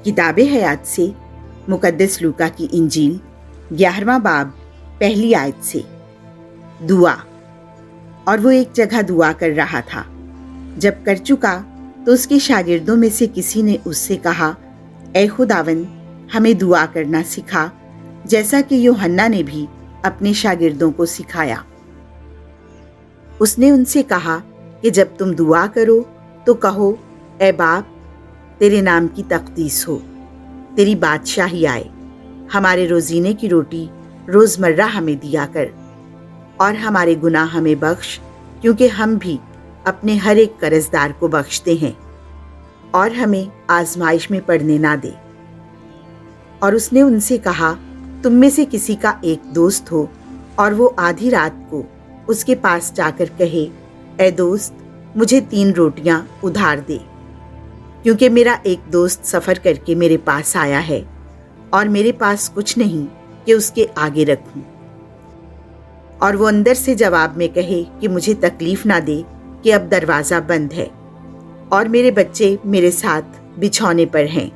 किताब हयात से मुकद्दस लूका की इंजील 11वां बाब पहली आयत से। दुआ। और वो एक जगह दुआ कर रहा था। जब कर चुका तो उसके शागिर्दों में से किसी ने उससे कहा, ऐ खुदावन, हमें दुआ करना सिखा, जैसा कि यूहन्ना ने भी अपने शागिर्दों को सिखाया। उसने उनसे कहा कि जब तुम दुआ करो तो कहो, ऐ बाप, तेरे नाम की तकदीस हो, तेरी बादशाही आए, हमारे रोजीने की रोटी रोज़मर्रा हमें दिया कर, और हमारे गुनाह हमें बख्श, क्योंकि हम भी अपने हर एक कर्जदार को बख्शते हैं, और हमें आजमाइश में पड़ने ना दे। और उसने उनसे कहा, तुम में से किसी का एक दोस्त हो और वो आधी रात को उसके पास जाकर कहे, ऐ दोस्त, मुझे 3 रोटियां उधार दे, क्योंकि मेरा एक दोस्त सफ़र करके मेरे पास आया है और मेरे पास कुछ नहीं कि उसके आगे रखूं। और वो अंदर से जवाब में कहे कि मुझे तकलीफ ना दे कि अब दरवाज़ा बंद है और मेरे बच्चे मेरे साथ बिछौने पर हैं,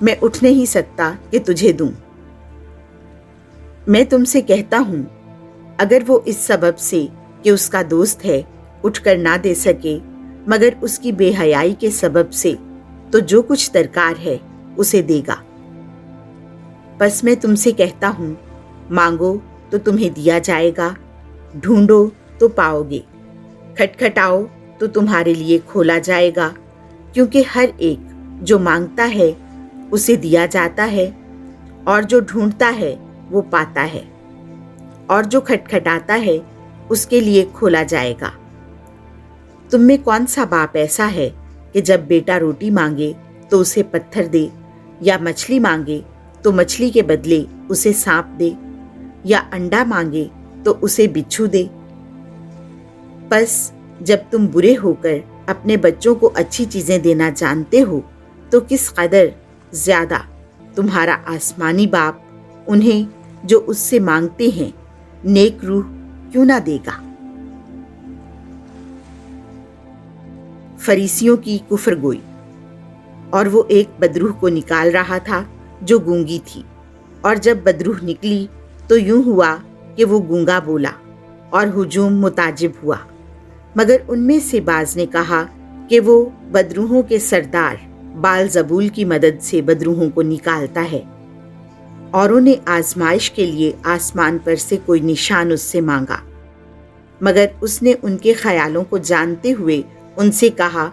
मैं उठ नहीं सकता कि तुझे दूं। मैं तुमसे कहता हूं, अगर वो इस सबब से कि उसका दोस्त है उठकर ना दे सके, मगर उसकी बेहयाई के सबब से, तो जो कुछ दरकार है उसे देगा। बस मैं तुमसे कहता हूं, मांगो तो तुम्हें दिया जाएगा, ढूंढो तो पाओगे, खटखटाओ तो तुम्हारे लिए खोला जाएगा, क्योंकि हर एक जो मांगता है उसे दिया जाता है, और जो ढूंढता है वो पाता है, और जो खटखटाता है उसके लिए खोला जाएगा। तुम में कौन सा बाप ऐसा है कि जब बेटा रोटी मांगे तो उसे पत्थर दे, या मछली मांगे तो मछली के बदले उसे सांप दे, या अंडा मांगे तो उसे बिच्छू दे? बस जब तुम बुरे होकर अपने बच्चों को अच्छी चीजें देना जानते हो, तो किस कदर ज्यादा तुम्हारा आसमानी बाप उन्हें जो उससे मांगते हैं नेक रूह क्यों ना देगा। फरीसियों की कुफ्रगोई। और वो एक बदरूह को निकाल रहा था जो गूंगी थी, और जब बदरूह निकली तो यूं हुआ कि वो गूंगा बोला, और हुजूम मुताजिब हुआ। मगर उनमें से बाज ने कहा कि वो बदरूहों के सरदार बाल-ज़बूल की मदद से बदरूहों को निकालता है। और उन्हें आजमाइश के लिए आसमान पर से कोई निशान उससे मांगा, मगर उसने उनके ख्यालों को जानते हुए उनसे कहा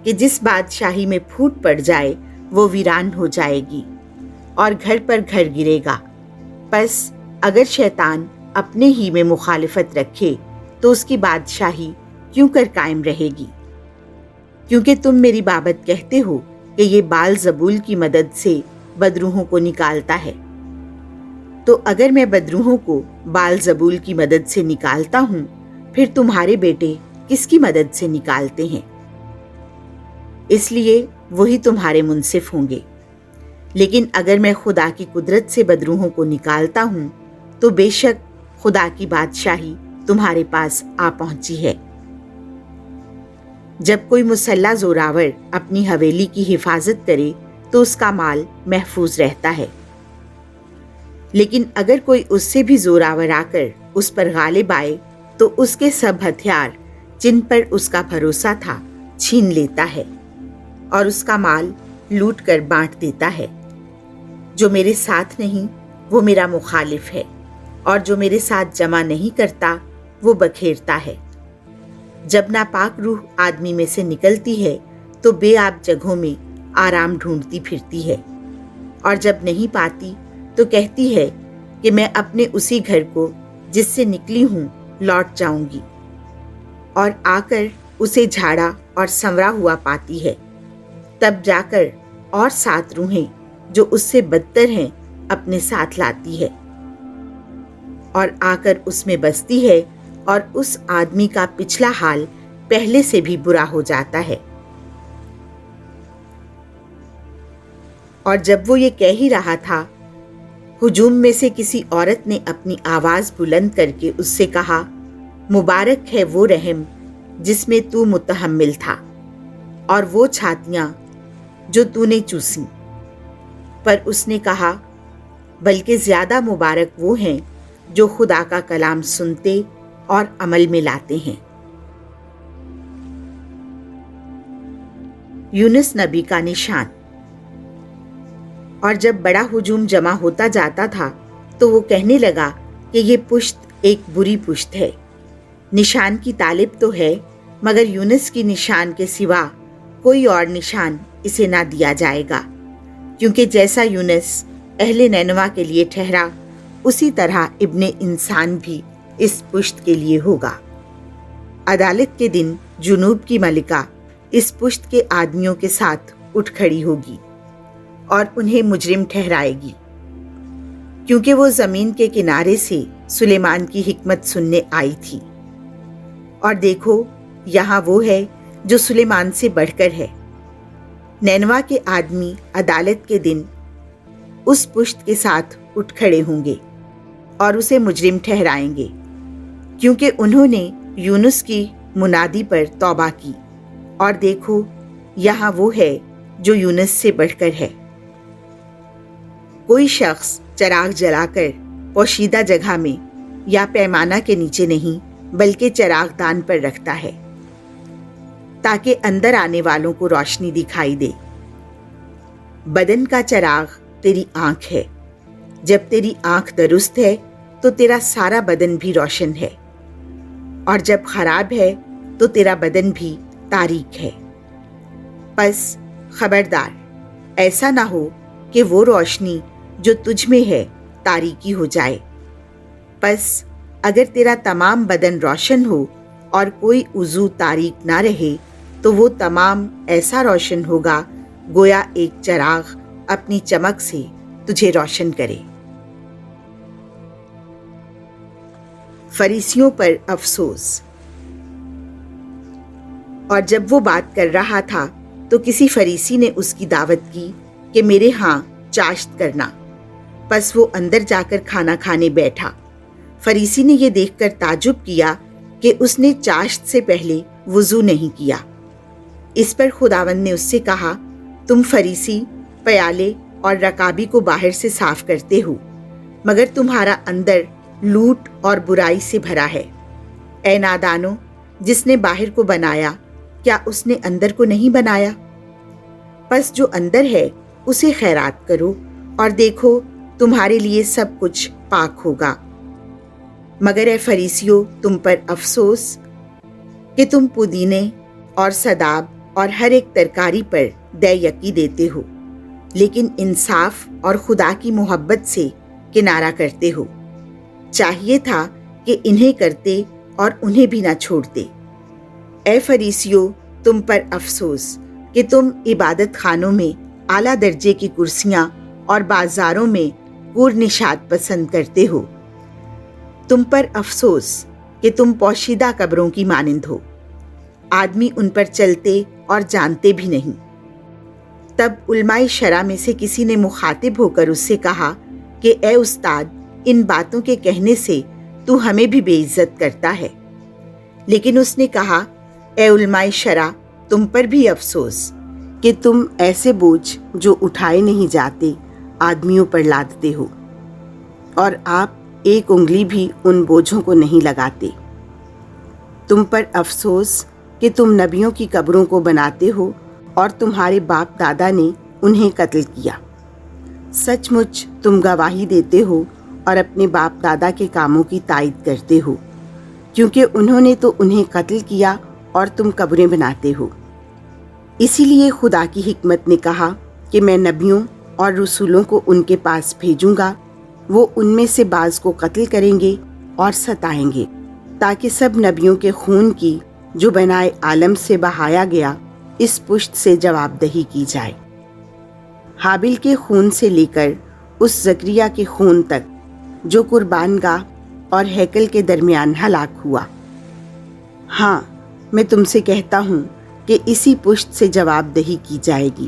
कि जिस बादशाही में फूट पड़ जाए वो वीरान हो जाएगी और घर पर घर गिरेगा। बस अगर शैतान अपने ही में मुखालिफत रखे तो उसकी बादशाही क्यों कर कायम रहेगी? क्योंकि तुम मेरी बाबत कहते हो कि ये बाल-ज़बूल की मदद से बदरूहों को निकालता है। तो अगर मैं बदरूहों को बाल-ज़बूल की मदद से निकालता हूँ, फिर तुम्हारे बेटे किसकी मदद से निकालते हैं? इसलिए वही तुम्हारे मुंसिफ होंगे। लेकिन अगर मैं खुदा की कुदरत से बदरूहों को निकालता हूँ, तो बेशक खुदा की बादशाही तुम्हारे पास आ पहुंची है। जब कोई मुसल्ला जोरावर अपनी हवेली की हिफाजत करे तो उसका माल महफूज रहता है, लेकिन अगर कोई उससे भी जोरावर आकर उस पर गालिब आए तो उसके सब हथियार जिन पर उसका भरोसा था छीन लेता है, और उसका माल लूट कर बांट देता है। जो मेरे साथ नहीं वो मेरा मुखालिफ है, और जो मेरे साथ जमा नहीं करता वो बखेरता है। जब नापाक रूह आदमी में से निकलती है तो बेआब जगहों में आराम ढूंढती फिरती है, और जब नहीं पाती तो कहती है कि मैं अपने उसी घर को जिससे निकली हूँ लौट जाऊंगी, और आकर उसे झाड़ा और संवरा हुआ पाती है। तब जाकर और 7 रूहें जो उससे बदतर हैं अपने साथ लाती है, और आकर उसमें बसती है, और उस आदमी का पिछला हाल पहले से भी बुरा हो जाता है। और जब वो ये कह ही रहा था, हुजूम में से किसी औरत ने अपनी आवाज बुलंद करके उससे कहा, मुबारक है वो रहम जिसमें तू मुतहम्मिल था, और वो छातियां جو تو نے چوسی۔ پر اس نے کہا بلکہ زیادہ مبارک وہ ہیں جو خدا کا کلام سنتے اور عمل میں لاتے ہیں۔ یونس نبی کا نشان۔ اور جب بڑا ہجوم جمع ہوتا جاتا تھا تو وہ کہنے لگا کہ یہ پشت ایک بری پشت ہے، نشان کی طالب تو ہے مگر یونس کی نشان کے سوا کوئی اور نشان اسے نہ دیا جائے گا، کیونکہ جیسا یونس اہل نینوا کے لیے ٹھہرا اسی طرح ابن انسان بھی اس پشت کے لیے ہوگا۔ عدالت کے دن جنوب کی ملکہ اس پشت کے آدمیوں کے ساتھ اٹھ کھڑی ہوگی اور انہیں مجرم ٹھہرائے گی، کیونکہ وہ زمین کے کنارے سے سلیمان کی حکمت سننے آئی تھی، اور دیکھو یہاں وہ ہے جو سلیمان سے بڑھ کر ہے۔ نینوا کے آدمی عدالت کے دن اس پشت کے ساتھ اٹھ کھڑے ہوں گے اور اسے مجرم ٹھہرائیں گے، کیونکہ انہوں نے یونس کی منادی پر توبہ کی، اور دیکھو یہاں وہ ہے جو یونس سے بڑھ کر ہے۔ کوئی شخص چراغ جلا کر پوشیدہ جگہ میں یا پیمانہ کے نیچے نہیں بلکہ چراغ دان پر رکھتا ہے، تاکہ اندر آنے والوں کو روشنی دکھائی دے۔ بدن کا چراغ تیری آنکھ ہے، جب تیری آنکھ درست ہے تو تیرا سارا بدن بھی روشن ہے، اور جب خراب ہے تو تیرا بدن بھی تاریک ہے۔ پس خبردار، ایسا نہ ہو کہ وہ روشنی جو تجھ میں ہے تاریکی ہو جائے۔ پس اگر تیرا تمام بدن روشن ہو اور کوئی عضو تاریک نہ رہے تو وہ تمام ایسا روشن ہوگا گویا ایک چراغ اپنی چمک سے تجھے روشن کرے۔ فریسیوں پر افسوس۔ اور جب وہ بات کر رہا تھا تو کسی فریسی نے اس کی دعوت کی کہ میرے ہاں چاشت کرنا، پس وہ اندر جا کر کھانا کھانے بیٹھا۔ فریسی نے یہ دیکھ کر تعجب کیا کہ اس نے چاشت سے پہلے وضو نہیں کیا۔ اس پر خداوند نے اس سے کہا، تم فریسی پیالے اور رکابی کو باہر سے صاف کرتے ہو، مگر تمہارا اندر لوٹ اور برائی سے بھرا ہے۔ اے نادانو، جس نے باہر کو بنایا کیا اس نے اندر کو نہیں بنایا؟ پس جو اندر ہے اسے خیرات کرو، اور دیکھو تمہارے لیے سب کچھ پاک ہوگا۔ مگر اے فریسیو، تم پر افسوس کہ تم پودینے اور سداب اور ہر ایک ترکاری پر دے یکی دیتے ہو، لیکن انصاف اور خدا کی محبت سے کنارہ کرتے ہو۔ چاہیے تھا کہ انہیں کرتے اور انہیں بھی نہ چھوڑتے۔ اے فریسیو، تم پر افسوس کہ تم عبادت خانوں میں اعلیٰ درجے کی کرسیاں اور بازاروں میں پور نشاد پسند کرتے ہو۔ تم پر افسوس کہ تم پوشیدہ قبروں کی مانند ہو، آدمی ان پر چلتے اور جانتے بھی نہیں۔ تب علماء شرع میں سے کسی نے مخاطب ہو کر اس سے کہا کہ اے استاد، ان باتوں کے کہنے سے تو ہمیں بھی بے عزت کرتا ہے۔ لیکن اس نے کہا، اے علماء شرع، تم پر بھی افسوس کہ تم ایسے بوجھ جو اٹھائے نہیں جاتے آدمیوں پر لادتے ہو، اور آپ ایک انگلی بھی ان بوجھوں کو نہیں لگاتے۔ تم پر افسوس کہ تم نبیوں کی قبروں کو بناتے ہو اور تمہارے باپ دادا نے انہیں قتل کیا۔ سچ مچ تم گواہی دیتے ہو اور اپنے باپ دادا کے کاموں کی تائید کرتے ہو، کیونکہ انہوں نے تو انہیں قتل کیا اور تم قبریں بناتے ہو۔ اسی لیے خدا کی حکمت نے کہا کہ میں نبیوں اور رسولوں کو ان کے پاس بھیجوں گا، وہ ان میں سے بعض کو قتل کریں گے اور ستائیں گے، تاکہ سب نبیوں کے خون کی جو بنائے عالم سے بہایا گیا اس پشت سے جواب دہی کی جائے۔ حابل کے خون سے لے کر اس زکریا کے خون تک جو قربان گاہ اور ہیکل کے درمیان ہلاک ہوا۔ ہاں، میں تم سے کہتا ہوں کہ اسی پشت سے جواب دہی کی جائے گی۔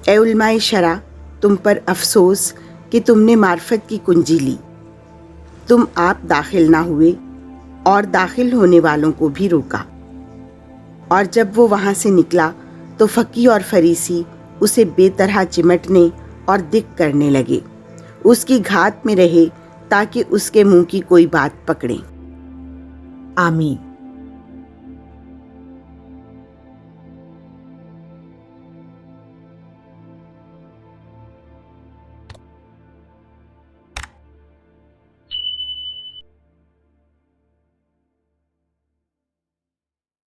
اے علماء شرع، تم پر افسوس کہ تم نے معرفت کی کنجی لی، تم آپ داخل نہ ہوئے اور داخل ہونے والوں کو بھی روکا۔ اور جب وہ وہاں سے نکلا تو فقی اور فریسی उसे बेतरह चिमटने और दिक करने लगे। उसकी घात में रहे ताकि उसके मुंह की कोई बात पकड़े। आमीन।